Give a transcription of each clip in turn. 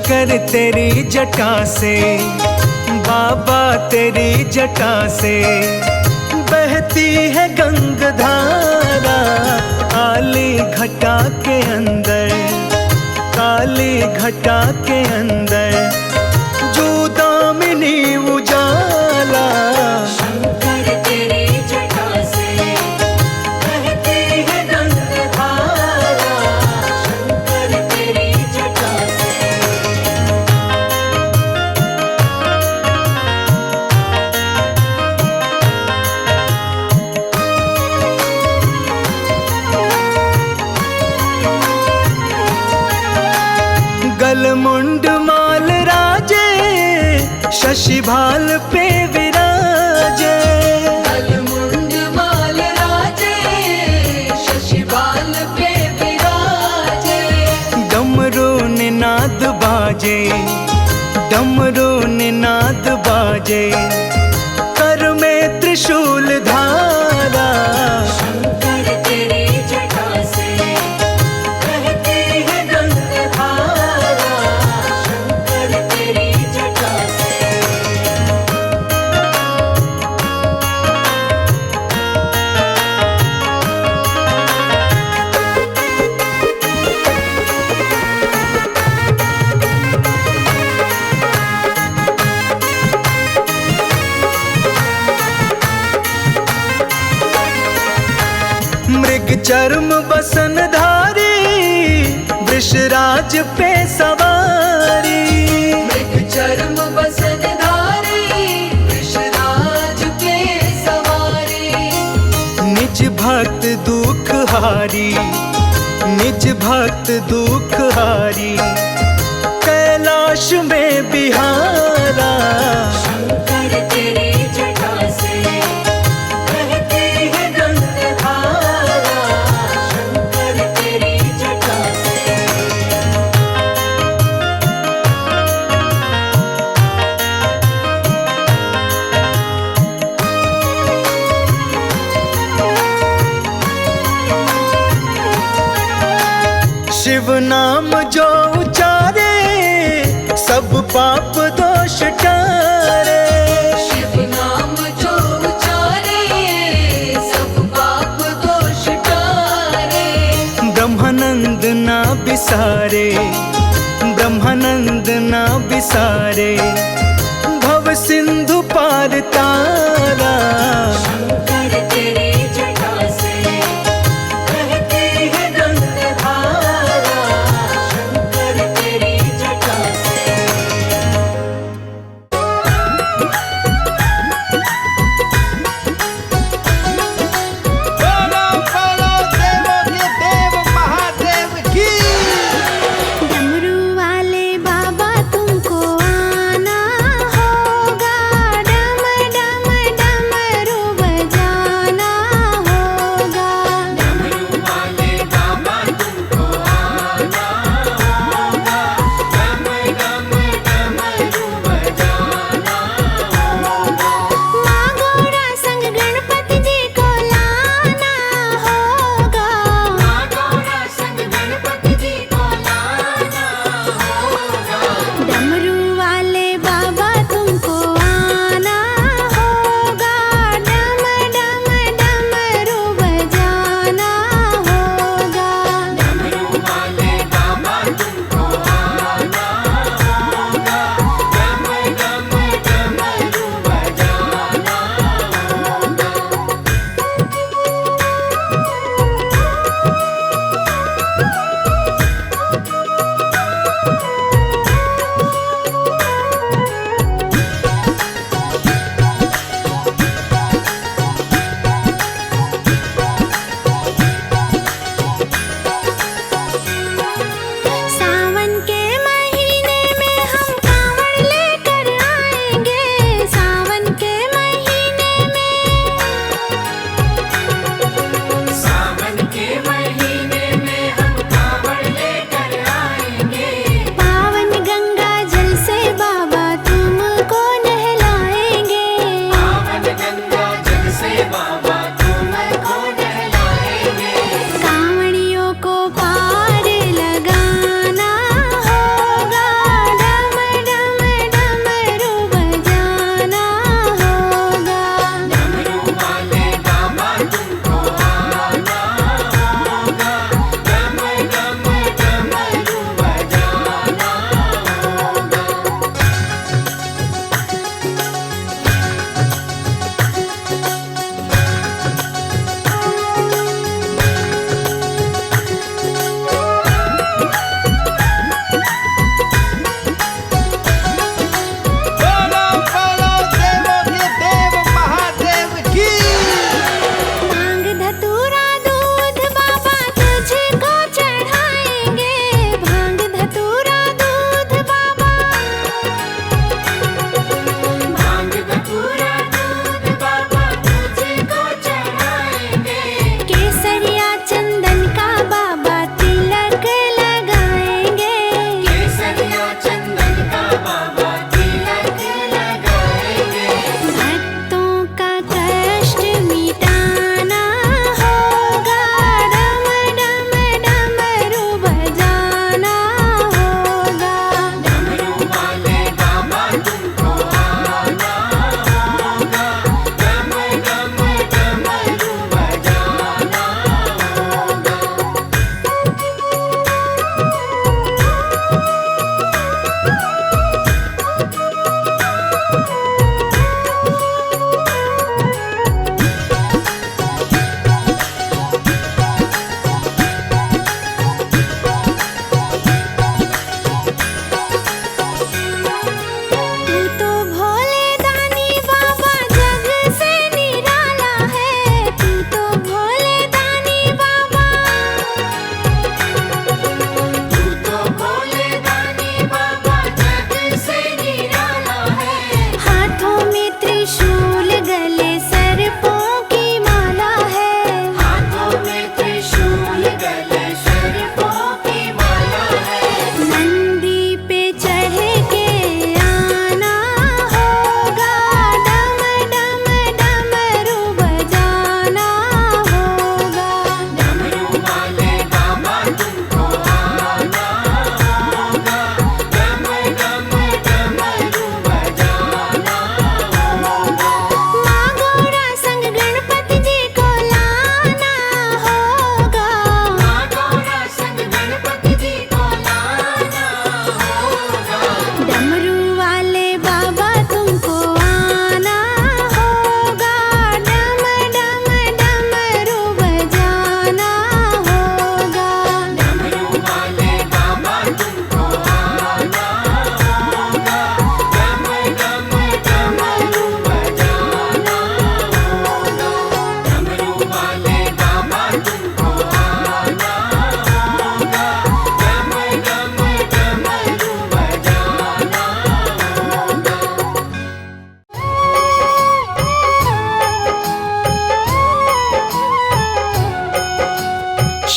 शंकर तेरी जटा से, बाबा तेरी जटा से बहती है गंगाधारा। काली घटा के अंदर, काली घटा के अंदर जो दामिनी उजाला। शंकर तेरी जटा से बहती है गंगाधारा। शंकर तेरी जटा से। गलमुंड माल राजे, शशि भाल पे विराजे। गलमुंड माल राजे, शशि भाल पे विराजे। डमरू निनाद बाजे, डमरू निनाद बाजे कर में त्रिशूल धारा। शंकर तेरी जटा से बहती है गंगाधारा। शंकर तेरी जटा से। मृग चर्म बसन धारी, वृषराज पे सवारी। मृग चर्म बसन धारी, वृषराज पे सवारी। निज भक्त दुख हारी, निज भक्त दुख हारी कैलाश में बिहारा। शंकर तेरी जटा से बहती है गंगाधारा। शंकर तेरी जटा से। शिव नाम जो उचारे, सब पाप दोष टारे। शिव नाम जो उचारे, सब पाप दोष टारे। ब्रह्मानंद ना बिसारे, ब्रह्मानंद ना बिसारे भव सिंधु पार तारा। शंकर तेरी जटा से बहती है गंगाधारा। शंकर तेरी जटा से। बोलो बोलो देवों के देव महादेव की। डमरू वाले बाबा तुमको आना होगा। डम डम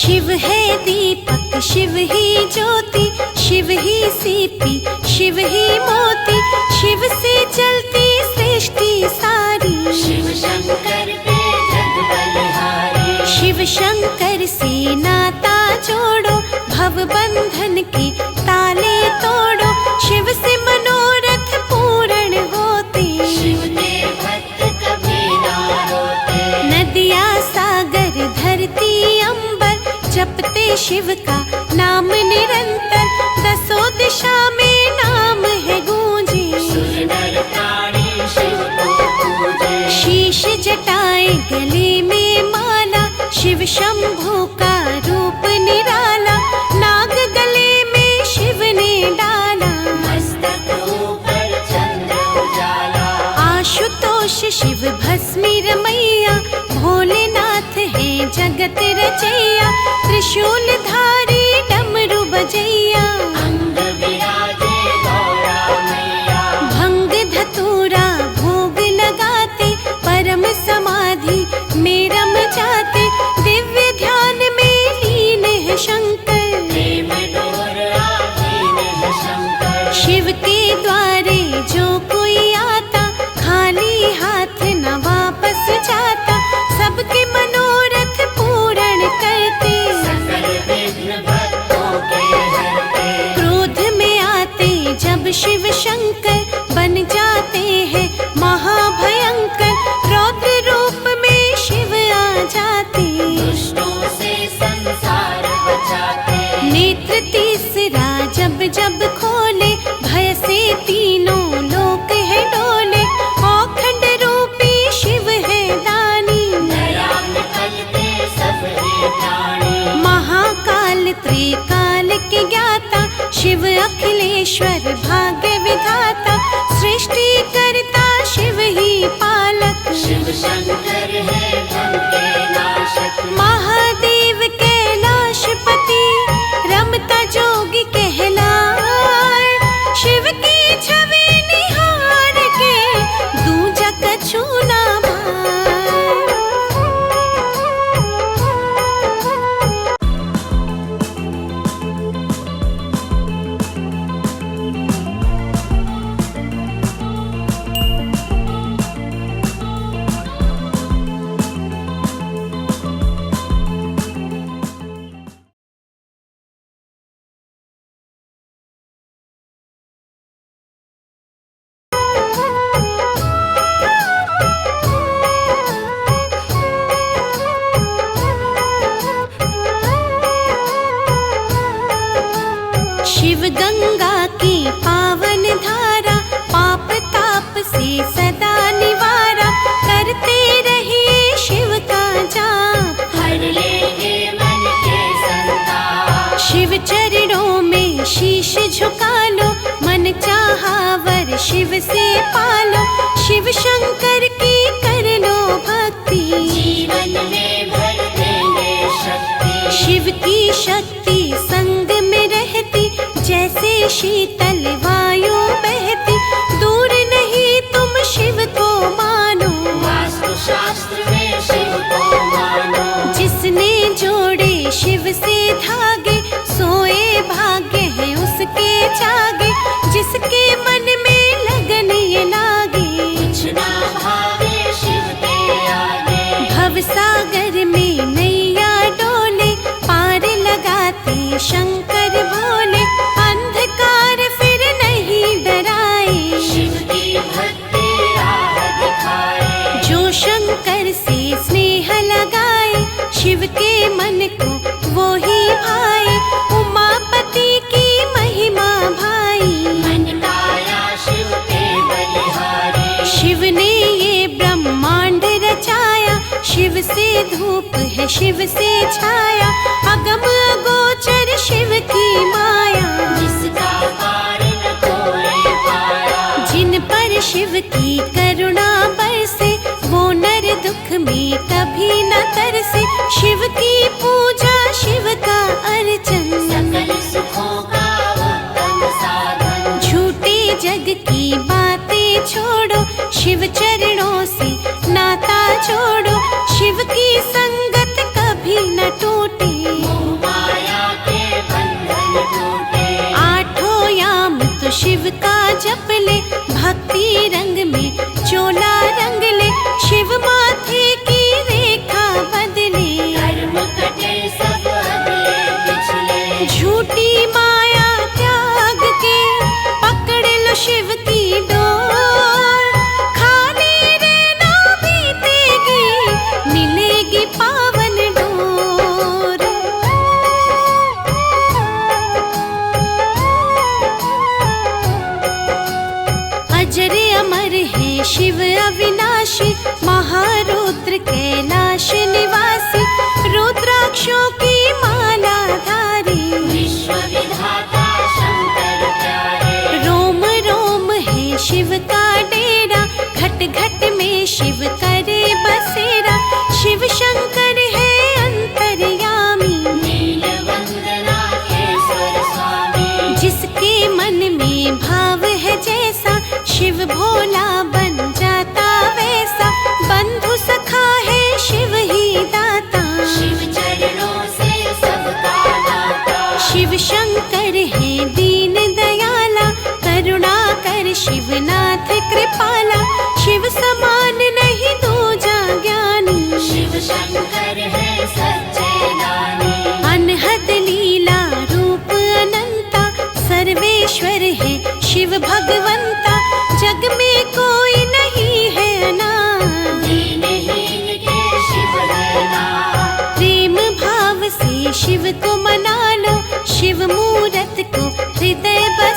शिव है दीपक, शिव ही ज्योति, शिव ही सीपी, शिव ही मोती, शिव से चलती सृष्टि सारी। शिव शंकर पे जग बलिहारी। शिव शंकर से नाता जोड़ो, भव बंधन के ताले तोड़ो, शिव से मनोरथ पूर्ण होते। शिव के भक्त कभी ना रोते। नदिया सागर धरती अंबर, जपते शिव का नाम निरंतर, दसों दिशा में नाम है गूंजे। सुर नर प्राणी शिव को पूजे। शीश जटाए गले में माला, शिव शंभू का रूप निराला, नाग गले में शिव ने डाला। मस्तक ऊपर चंद्र उजाला। आशुतोष शिव भस्मी रमैया, भोलेनाथ है जगत रचैया, त्रिशूल धारी डमरू बजैया। अंग विराजे गौरा मैया। भंग धतूरा भोग लगाते, परम समाधि में रम जाते, दिव्य ध्यान में लीन है शंकर। प्रेम डोर आधीन है शंकर। शिव के द्वारे जो कोई आता, खाली हाथ न वापस जाता, सबके मनोरथ पूर्ण करते। सकल विघ्न भक्तों के हरते। क्रोध में आते जब शिव शंकर, बन जाते हैं महाभयंकर, रौद्र रूप में शिव आ जाते। दुष्टों से संसार बचाते। नेत्र तीसरा जब जब खोले, भय से तीनों लोक है डोले, औखंड रूपी शिव है दानी। दया निकलते सब ही प्राणी। महाकाल त्रिकाल के ज्ञाता, शिव अखिलेश्वर भाग्य विधाता, सृष्टि करता शिव ही पालक। शिव शंकर है धन के नाशक। महादेव कैलाशपति, रमता जोगी कहलाए, शिव की छवि निहार के दूजा कछु ना भाए। शिव गंगा की पावन धारा, पाप ताप से सदा निवारा, करते रहिए शिव का जाप। हर लेंगे मन के संताप। शिव चरणों में शीश झुका लो, मन चाहा वर शिव से पालो, शिव शंकर की कर लो भक्ति। जीवन में भर देंगे शक्ति। शिव की शक्ति संग में रहती, जैसे शीतल वायु बहती, दूर नहीं तुम शिव को मानो। वास्तु शास्त्र में शिव को मानो। जिसने जोड़े शिव से धागे, सोए भाग्य है उसके जागे, जिसके मन में लगन ये लागे। कुछ ना भागे शिव के आगे। भव सागर में नैया डोले, पार लगाते शंकर भोले, अंधकार फिर नहीं डराए। शिव की भक्ति राह दिखाए। जो शंकर से स्नेह लगाए, शिव के मन को वो ही भाए, उमापति की महिमा भाई। मन काया शिव के बलिहारी। शिव ने ये ब्रह्मांड रचाया, शिव से धूप है शिव से छाया, अगम अगोचर शिव की माया। जिसका पार न कोई पाया। जिन पर शिव की करुणा बरसे, वो नर दुख में कभी न तरसे, शिव की पूजा शिव का अर्चन, सकल सुखों का उत्तम साधन। झूठे जग की बातें छोड़ो, शिव चरणों से नाता जोड़ो, शिव की संगत कभी न टूटे।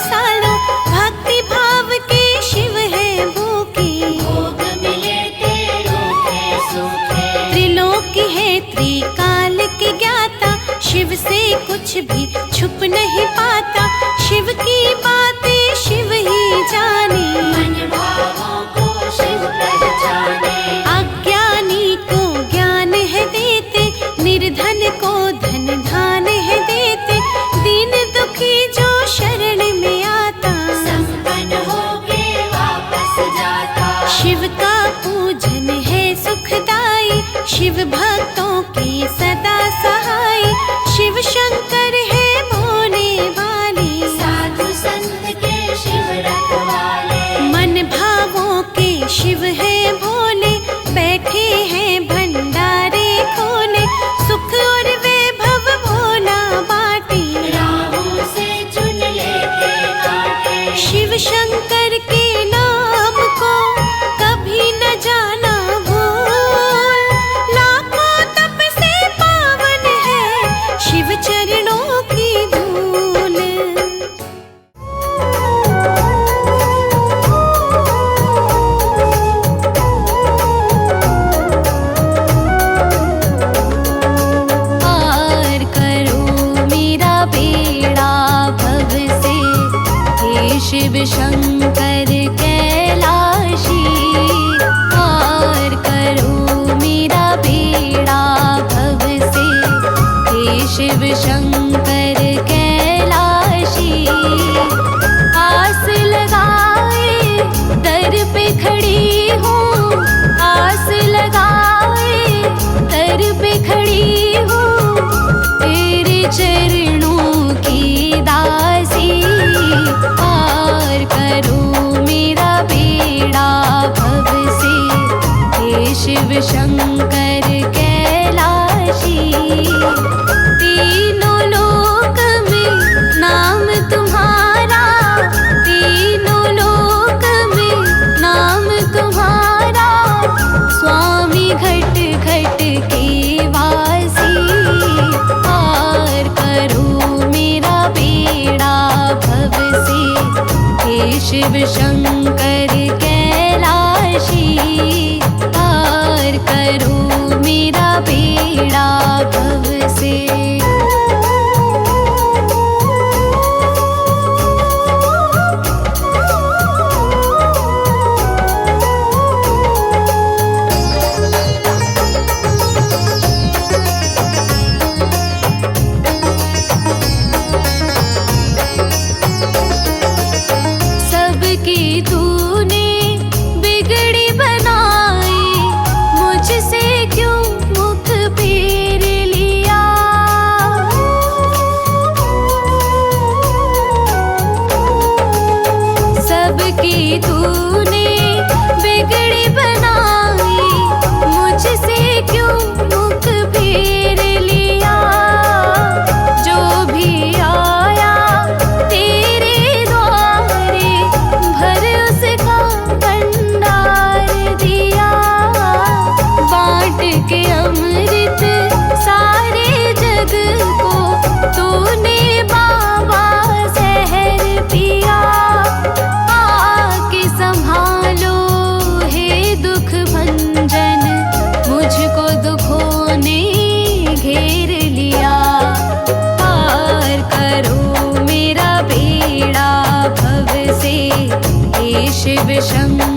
रसालो, भक्ति भाव के शिव है भूखी। भोग मिले ते रूखे सूखे, त्रिलोकी है त्रिकाल के ज्ञाता, शिव से कुछ भी छुप नहीं पाता। शिव की बातें शिव ही जाने, मन भावों को शिव पहचाने। अज्ञानी को ज्ञान है देते, निर्धन को धन धान है देते। दीन दुखी जो शरण में आता, संपन्न होके वापस जाता। शिव का पूजन है सुखदाई, शिव भक्तों के सदा सहाय। शिव शंकर है भोले भाले, साधु संत के शिव रखवाले। मन भावों के शिव है भोले, बैठे हैं भंडारे खोले। सुख और वैभव भोला बाटे, राहों से चुन लेते कांटे। शिव शंकर के नाम को कभी न जाना भूल। लाखों तप से पावन है शिव चरणों की धूल। पार करो मेरा बेड़ा भव से, हे शिव शंकर कैलाशी। पार करो मेरा बेड़ा भव से, हे शिव शंकर कैलाशी। आस लगाए दर पे खड़ी हूँ, आस लगाए दर पे खड़ी हूँ। तेरे चरणों की दासी, पार करो मेरा बेड़ा भव से, हे शिव शंकर कैलाशी। तीनों लोक में नाम तुम्हारा, तीनों लोक में नाम तुम्हारा। स्वामी घट घट के वासी, पार करो मेरा बेड़ा भव से, हे शिव शंकर कैलाशी। पार करो मेरा बेड़ा भव से। सबकी तूने बिगड़ी बनाई, मुझसे क्यों मुख फेर लिया। सबकी तूने बिगड़ी बनाई, मुझसे क्यों मुख फेर लिया। जो भी आया तेरे द्वारे, भर उसका भंडार दिया। बांट के अमृत सारे जग को, तूने बाबा जहर पिया। आके संभालो हे दुख भंजन, मुझको दुखों ने घेर लिया। पार करो मेरा बेड़ा भव से, हे शिव शंकर